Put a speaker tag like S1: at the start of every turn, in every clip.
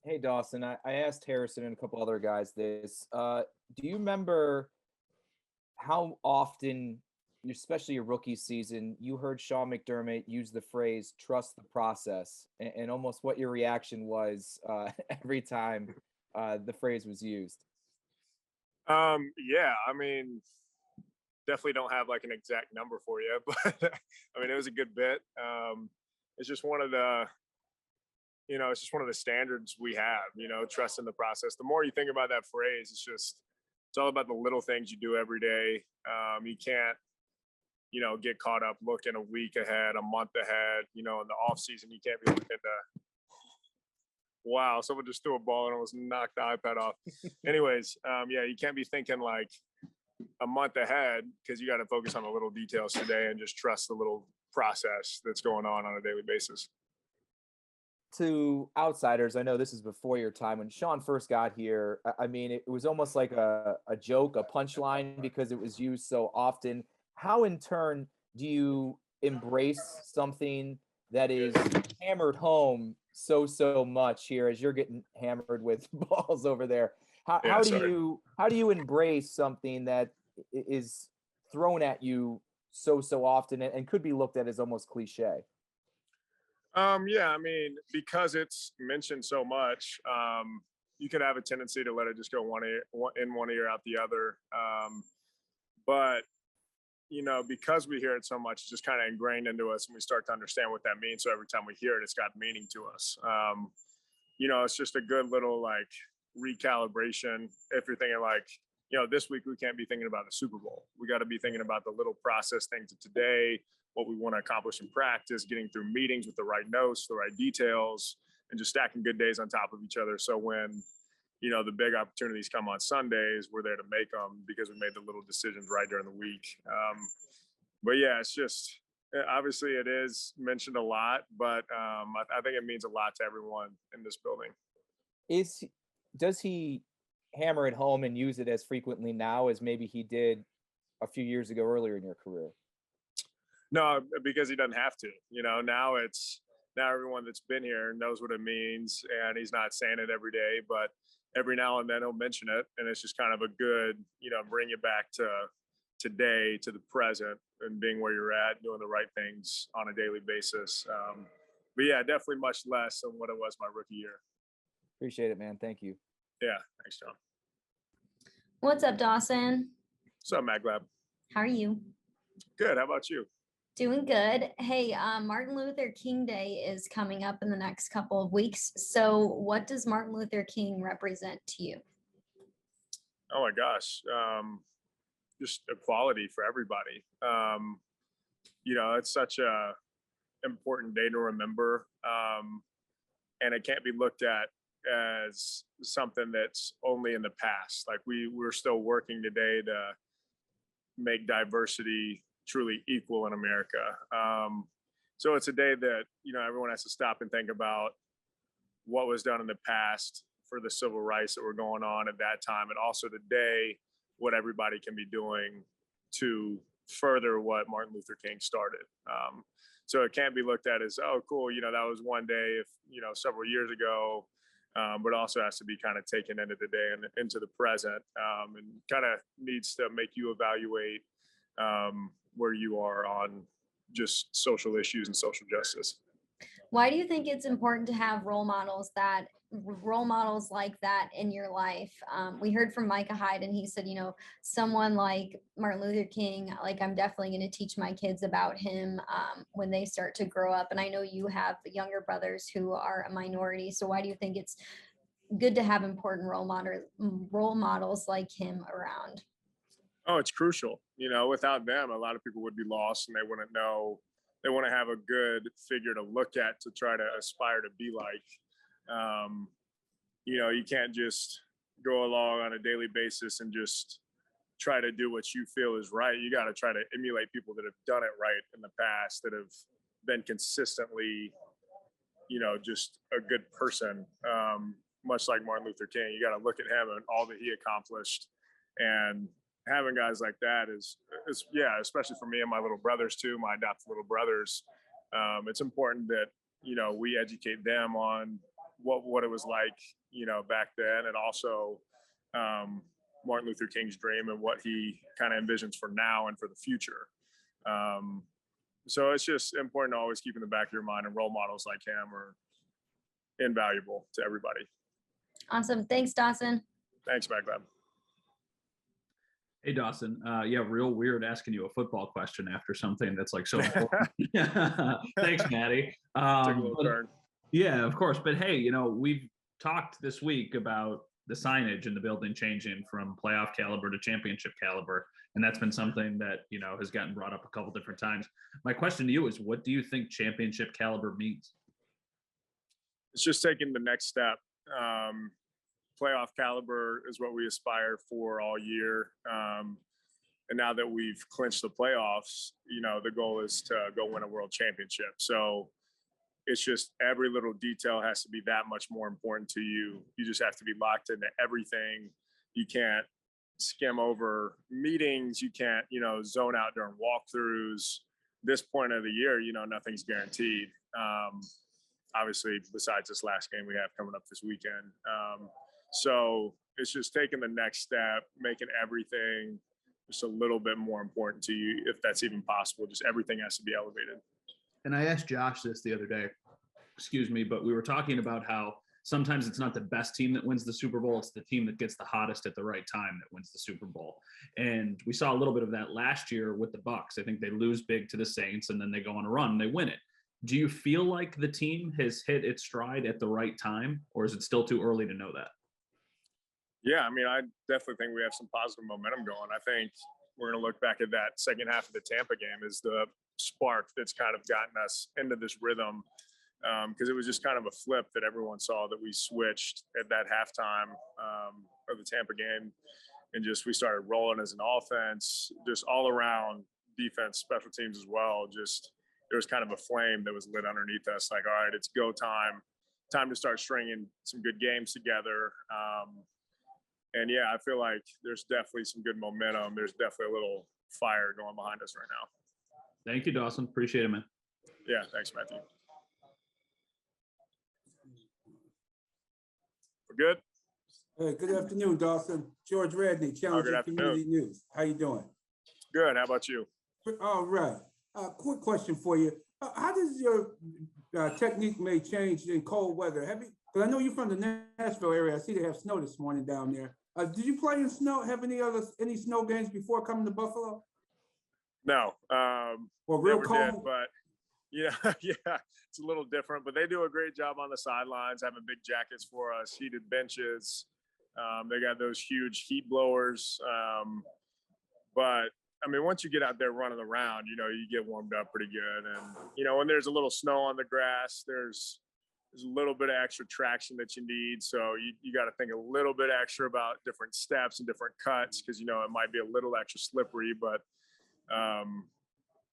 S1: Hey Dawson, I asked Harrison and a couple other guys this. Do you remember how often, especially your rookie season, you heard Sean McDermott use the phrase "trust the process" and almost what your reaction was every time the phrase was used?
S2: Yeah, I mean, definitely don't have like an exact number for you, but I mean, it was a good bit. It's just one of the, it's just one of the standards we have, trust in the process. The more you think about that phrase, it's all about the little things you do every day. You can't, get caught up looking a week ahead, a month ahead, in the off season, you can't be looking to, wow, someone just threw a ball and almost knocked the iPad off. Anyways, yeah, you can't be thinking like a month ahead because you got to focus on the little details today and just trust the little process that's going on a daily basis.
S1: To outsiders, I know this is before your time. When Sean first got here, I mean, it was almost like a joke, a punchline because it was used so often. How, in turn, do you embrace something that is hammered home so much here as you're getting hammered with balls over there? How,
S2: Yeah,
S1: how do
S2: sorry.
S1: you how do you embrace something that is thrown at you so often and could be looked at as almost cliche?
S2: Yeah, I mean, because it's mentioned so much, you could have a tendency to let it just go one ear out the other. But because we hear it so much, it's just kind of ingrained into us, and we start to understand what that means. So every time we hear it, it's got meaning to us. It's just a good little like recalibration. If you're thinking like, this week we can't be thinking about the Super Bowl. We got to be thinking about the little process things of today, what we want to accomplish in practice, getting through meetings with the right notes, the right details, and just stacking good days on top of each other. So when the big opportunities come on Sundays, we're there to make them because we made the little decisions right during the week. But yeah, it's just obviously it is mentioned a lot, but I think it means a lot to everyone in this building.
S1: Is Does he hammer it home and use it as frequently now as maybe he did a few years ago earlier in your career?
S2: No, because he doesn't have to. Now everyone that's been here knows what it means, and he's not saying it every day, but every now and then he'll mention it, and it's just kind of a good, bring you back to today, to the present, and being where you're at, doing the right things on a daily basis. But yeah, definitely much less than what it was my rookie year.
S1: Appreciate it, man. Thank you.
S2: Yeah, thanks, John.
S3: What's up, Dawson?
S2: What's up, Maglab?
S3: How are you?
S2: Good. How about you?
S3: Doing good. Hey, Martin Luther King Day is coming up in the next couple of weeks. So, what does Martin Luther King represent to you?
S2: Oh my gosh, just equality for everybody. It's such a important day to remember, and it can't be looked at as something that's only in the past. Like we're still working today to make diversity truly equal in America. So it's a day that everyone has to stop and think about what was done in the past for the civil rights that were going on at that time, and also today what everybody can be doing to further what Martin Luther King started. So it can't be looked at as, oh, cool, that was one day, if several years ago, but also has to be kind of taken into the day and into the present, and kind of needs to make you evaluate where you are on just social issues and social justice.
S3: Why do you think it's important to have role models like that in your life? We heard from Micah Hyde, and he said, someone like Martin Luther King, like I'm definitely going to teach my kids about him when they start to grow up. And I know you have younger brothers who are a minority. So why do you think it's good to have important role models like him around?
S2: Oh, it's crucial. Without them, a lot of people would be lost and they wouldn't know. They want to have a good figure to look at to try to aspire to be like. You can't just go along on a daily basis and just try to do what you feel is right. You got to try to emulate people that have done it right in the past, that have been consistently, just a good person. Much like Martin Luther King, you got to look at him and all that he accomplished, and having guys like that is yeah, especially for me and my little brothers too, my adopted little brothers. It's important that we educate them on what it was like, back then, and also Martin Luther King's dream and what he kind of envisions for now and for the future. So it's just important to always keep in the back of your mind, and role models like him are invaluable to everybody.
S3: Awesome. Thanks, Dawson.
S2: Thanks, Magdalene.
S4: Hey, Dawson. Yeah, real weird asking you a football question after something that's like so important. Thanks, Maddie.
S2: Took a little turn.
S4: Yeah, of course. But hey, we've talked this week about the signage in the building changing from playoff caliber to championship caliber. And that's been something that, has gotten brought up a couple different times. My question to you is, what do you think championship caliber means?
S2: It's just taking the next step. Playoff caliber is what we aspire for all year. And now that we've clinched the playoffs, the goal is to go win a world championship. So it's just every little detail has to be that much more important to you. You just have to be locked into everything. You can't skim over meetings. You can't, zone out during walkthroughs. This point of the year, nothing's guaranteed. Obviously, besides this last game we have coming up this weekend. So it's just taking the next step, making everything just a little bit more important to you, if that's even possible. Just everything has to be elevated.
S4: And I asked Josh this the other day, but we were talking about how sometimes it's not the best team that wins the Super Bowl. It's the team that gets the hottest at the right time that wins the Super Bowl. And we saw a little bit of that last year with the Bucs. I think they lose big to the Saints and then they go on a run and they win it. Do you feel like the team has hit its stride at the right time, or is it still too early to know that?
S2: Yeah, I definitely think we have some positive momentum going. I think we're going to look back at that second half of the Tampa game as the spark that's kind of gotten us into this rhythm, because it was just kind of a flip that everyone saw, that we switched at that halftime of the Tampa game, and just we started rolling as an offense, just all around defense, special teams as well. Just there was kind of a flame that was lit underneath us, like, all right, it's go time to start stringing some good games together. And yeah, I feel like there's definitely some good momentum. There's definitely a little fire going behind us right now.
S4: Thank you, Dawson. Appreciate it, man.
S2: Yeah, thanks, Matthew. We're good?
S5: Hey, good afternoon, Dawson. George Radney, Challenger Community News. How you doing?
S2: Good. How about you?
S5: All right. Quick question for you. How does your technique may change in cold weather? Because I know you're from the Nashville area. I see they have snow this morning down there. Did you play in snow? Have any snow games before coming to Buffalo?
S2: No.
S5: Well, real cold.
S2: Did, but yeah, it's a little different. But they do a great job on the sidelines, having big jackets for us, heated benches. They got those huge heat blowers. But once you get out there running around, you get warmed up pretty good. And when there's a little snow on the grass, there's a little bit of extra traction that you need. So you got to think a little bit extra about different steps and different cuts, because, it might be a little extra slippery, but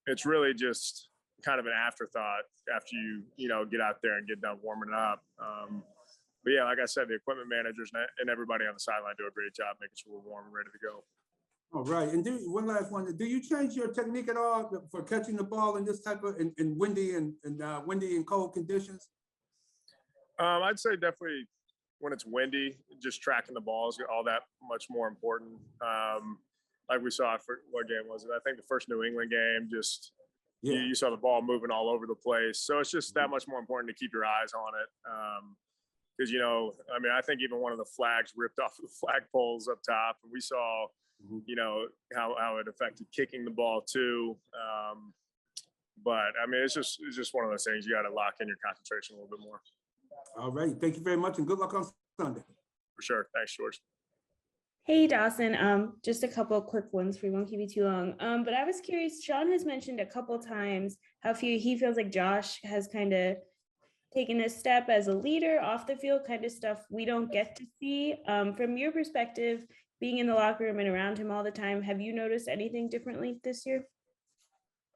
S2: it's really just kind of an afterthought after you get out there and get done warming up. But yeah, like I said, the equipment managers and everybody on the sideline do a great job making sure we're warm and ready to go.
S5: All right. And one last one. Do you change your technique at all for catching the ball in this type of in windy and cold conditions?
S2: I'd say definitely when it's windy, just tracking the ball is all that much more important. Like we saw for what game was it? I think the first New England game, just you saw the ball moving all over the place. So it's just that much more important to keep your eyes on it. Because, I think even one of the flags ripped off the flagpoles up top, and we saw, how it affected kicking the ball too. But it's just one of those things. You got to lock in your concentration a little bit more.
S5: All right. Thank you very much, and good luck on Sunday.
S2: For sure. Thanks, George.
S6: Hey, Dawson. Just a couple of quick ones. We won't keep you too long. But I was curious, Sean has mentioned a couple times how he feels like Josh has kind of taken a step as a leader off the field, kind of stuff we don't get to see. From your perspective, being in the locker room and around him all the time, have you noticed anything differently this year?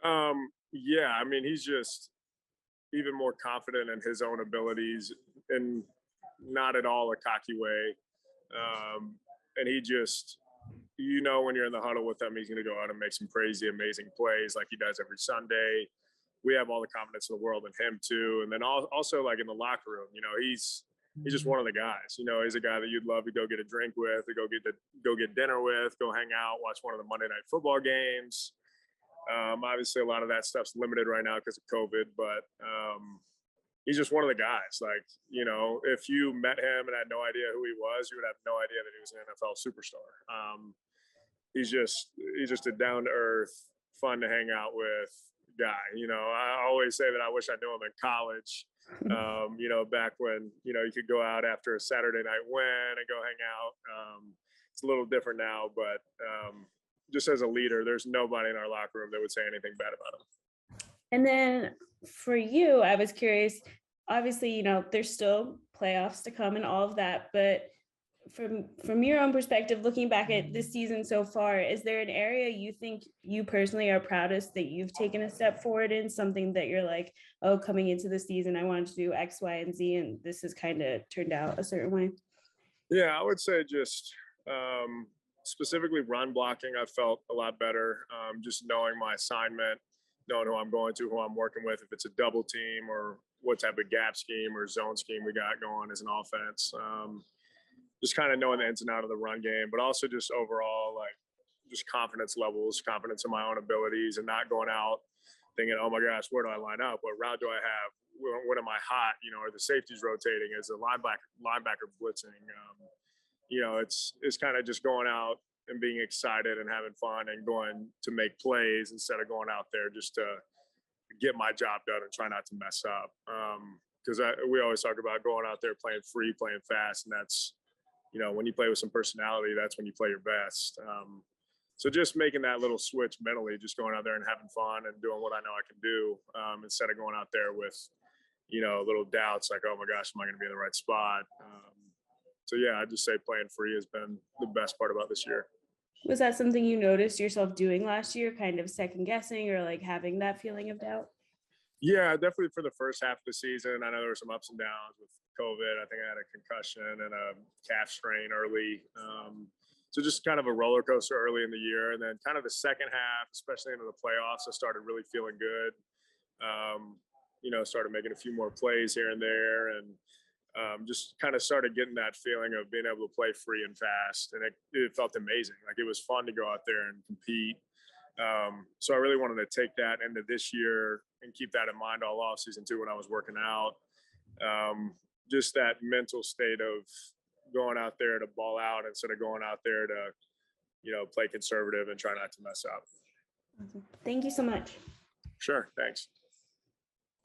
S2: Yeah, he's just even more confident in his own abilities, and not at all a cocky way. And he just, when you're in the huddle with him, he's going to go out and make some crazy, amazing plays like he does every Sunday. We have all the confidence in the world in him too. And then also like in the locker room, he's he's just one of the guys. You know, he's a guy that you'd love to go get a drink with, to go get dinner with, go hang out, watch one of the Monday Night Football games. Obviously, a lot of that stuff's limited right now because of COVID, but he's just one of the guys. Like, you know, if you met him and had no idea who he was, you would have no idea that he was an NFL superstar. He's just a down to earth, fun to hang out with guy. You know, I always say that I wish I knew him in college. You know, back when, you know, you could go out after a Saturday night win and go hang out. It's a little different now, but just as a leader, there's nobody in our locker room that would say anything bad about him.
S6: And then for you, I was curious, obviously, you know, there's still playoffs to come and all of that, but from your own perspective, looking back at this season so far, is there an area you think you personally are proudest that you've taken a step forward in, something that you're like, oh, coming into the season, I wanted to do X, Y, and Z, and this has kind of turned out a certain way?
S2: Yeah, I would say just specifically run blocking, I felt a lot better. Just knowing my assignment, knowing who I'm going to, who I'm working with, if it's a double team or what type of gap scheme or zone scheme we got going as an offense. Just kind of knowing the ins and outs of the run game, but also just overall, like, just confidence levels, confidence in my own abilities, and not going out thinking, oh my gosh, where do I line up? What route do I have? What am I hot? You know, are the safeties rotating? Is the linebacker blitzing? You know, it's kind of just going out and being excited and having fun and going to make plays instead of going out there just to get my job done and try not to mess up. Because we always talk about going out there playing free, playing fast, and that's, you know, when you play with some personality, that's when you play your best. So just making that little switch mentally, just going out there and having fun and doing what I know I can do, instead of going out there with, you know, little doubts like, oh my gosh, am I going to be in the right spot? So yeah, I'd just say playing free has been the best part about this year.
S6: Was that something you noticed yourself doing last year, kind of second guessing or like having that feeling of doubt?
S2: Yeah, definitely for the first half of the season. I know there were some ups and downs with COVID. I think I had a concussion and a calf strain early. So just kind of a roller coaster early in the year. And then kind of the second half, especially into the playoffs, I started really feeling good. You know, started making a few more plays here and there, and just kind of started getting that feeling of being able to play free and fast. And it felt amazing. Like, it was fun to go out there and compete. So I really wanted to take that into this year and keep that in mind all off season too when I was working out. Just that mental state of going out there to ball out instead of going out there to, you know, play conservative and try not to mess up.
S6: Thank you so much.
S2: Sure. Thanks.